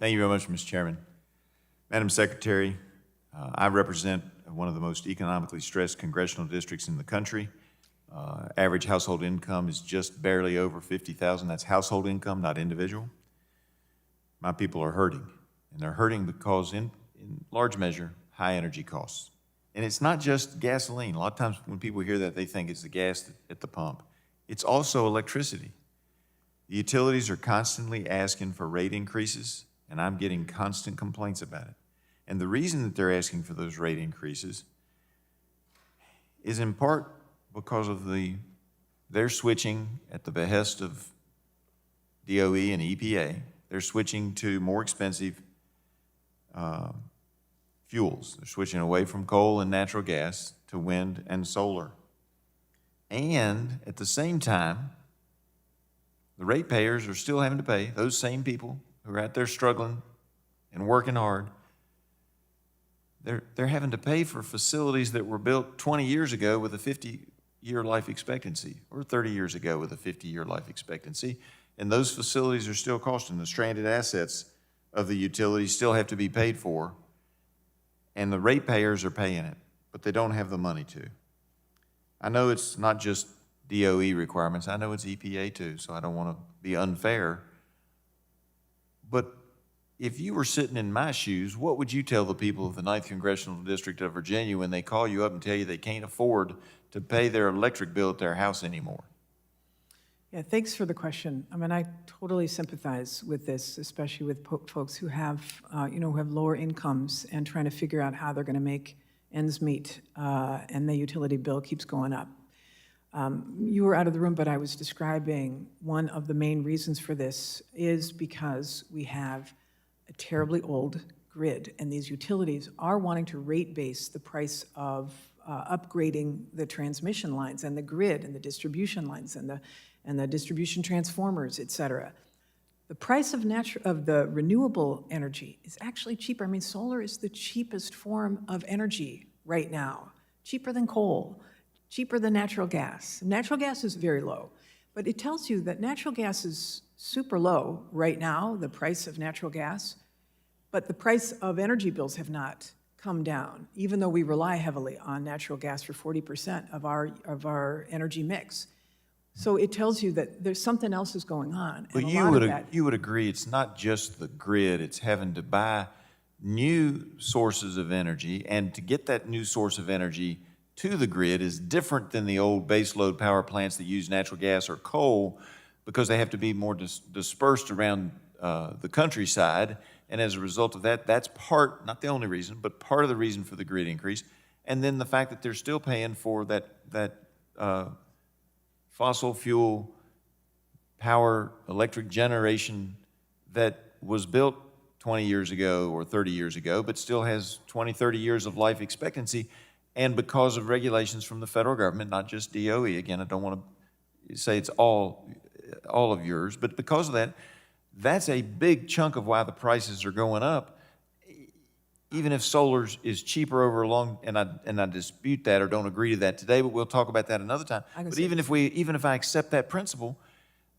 Thank you very much, Mr. Chairman. Madam Secretary, I represent one of the most economically stressed congressional districts in the country. Average household income is just barely over $50,000. That's household income, not individual. My people are hurting, and they're hurting because in large measure, high energy costs. And it's not just gasoline. A lot of times when people hear that, they think it's the gas at the pump. It's also electricity. The utilities are constantly asking for rate increases, and I'm getting constant complaints about it. And the reason that they're asking for those rate increases is in part because of they're switching at the behest of DOE and EPA. They're switching to more expensive fuels. They're switching away from coal and natural gas to wind and solar. And at the same time, the ratepayers are still having to pay, those same people who are out there struggling and working hard, they're having to pay for facilities that were built 20 years ago with a 50-year life expectancy, or 30 years ago with a 50-year life expectancy, and those facilities are still costing. The stranded assets of the utilities still have to be paid for, and the ratepayers are paying it, but they don't have the money to. I know it's not just DOE requirements, I know it's EPA too, so I don't want to be unfair, but if you were sitting in my shoes, what would you tell the people of the 9th Congressional District of Virginia when they call you up and tell you they can't afford to pay their electric bill at their house anymore? Yeah, thanks for the question. I mean, I totally sympathize with this, especially with folks who have, who have lower incomes and trying to figure out how they're going to make ends meet, and the utility bill keeps going up. You were out of the room, but I was describing one of the main reasons for this is because we have a terribly old grid, and these utilities are wanting to rate base the price of upgrading the transmission lines and the grid and the distribution lines and the distribution transformers, et cetera. The price of the renewable energy is actually cheaper. I mean, solar is the cheapest form of energy right now, cheaper than coal, cheaper than natural gas. Natural gas is very low, but it tells you that natural gas is super low right now, the price of natural gas, but the price of energy bills have not come down, even though we rely heavily on natural gas for 40% of our energy mix. So it tells you that there's something else is going on. But you would agree it's not just the grid, it's having to buy new sources of energy, and to get that new source of energy to the grid is different than the old baseload power plants that use natural gas or coal, because they have to be more dispersed around the countryside. And as a result of that, that's part, not the only reason, but part of the reason for the grid increase. And then the fact that they're still paying for that fossil fuel power electric generation that was built 20 years ago or 30 years ago, but still has 20, 30 years of life expectancy. And because of regulations from the federal government, not just DOE, again, I don't want to say it's all of yours, but because of that, that's a big chunk of why the prices are going up. Even if solar is cheaper over a long, and I dispute that or don't agree to that today, but we'll talk about that another time. But even if I accept that principle,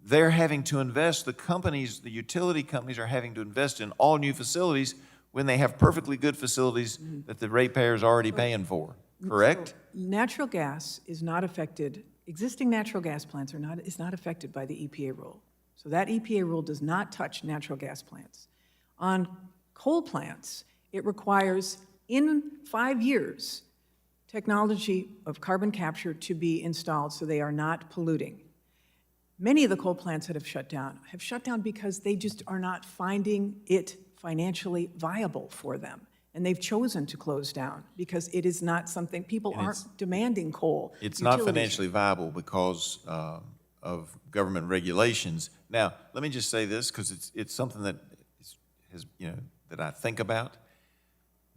they're having to invest, the utility companies are having to invest in all new facilities when they have perfectly good facilities that the ratepayers are already paying for, correct? So natural gas is not affected, existing natural gas plants is not affected by the EPA rule. So that EPA rule does not touch natural gas plants. On coal plants, it requires, in 5 years, technology of carbon capture to be installed so they are not polluting. Many of the coal plants that have shut down because they just are not finding it financially viable for them. And they've chosen to close down because it is not something, people aren't demanding coal. It's not financially viable because of government regulations. Now, let me just say this, because it's something that that I think about.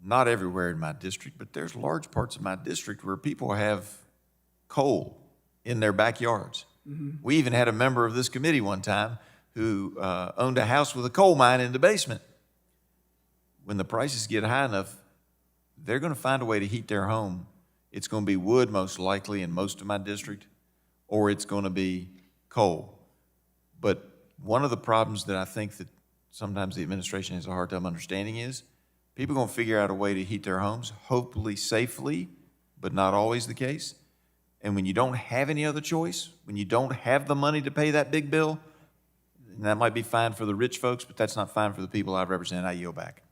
Not everywhere in my district, but there's large parts of my district where people have coal in their backyards. Mm-hmm. We even had a member of this committee one time who owned a house with a coal mine in the basement. When the prices get high enough, they're going to find a way to heat their home. It's going to be wood most likely in most of my district, or it's going to be coal. But one of the problems that I think that sometimes the administration has a hard time understanding is, people are going to figure out a way to heat their homes, hopefully safely, but not always the case. And when you don't have any other choice, when you don't have the money to pay that big bill, and that might be fine for the rich folks, but that's not fine for the people I represent. I yield back.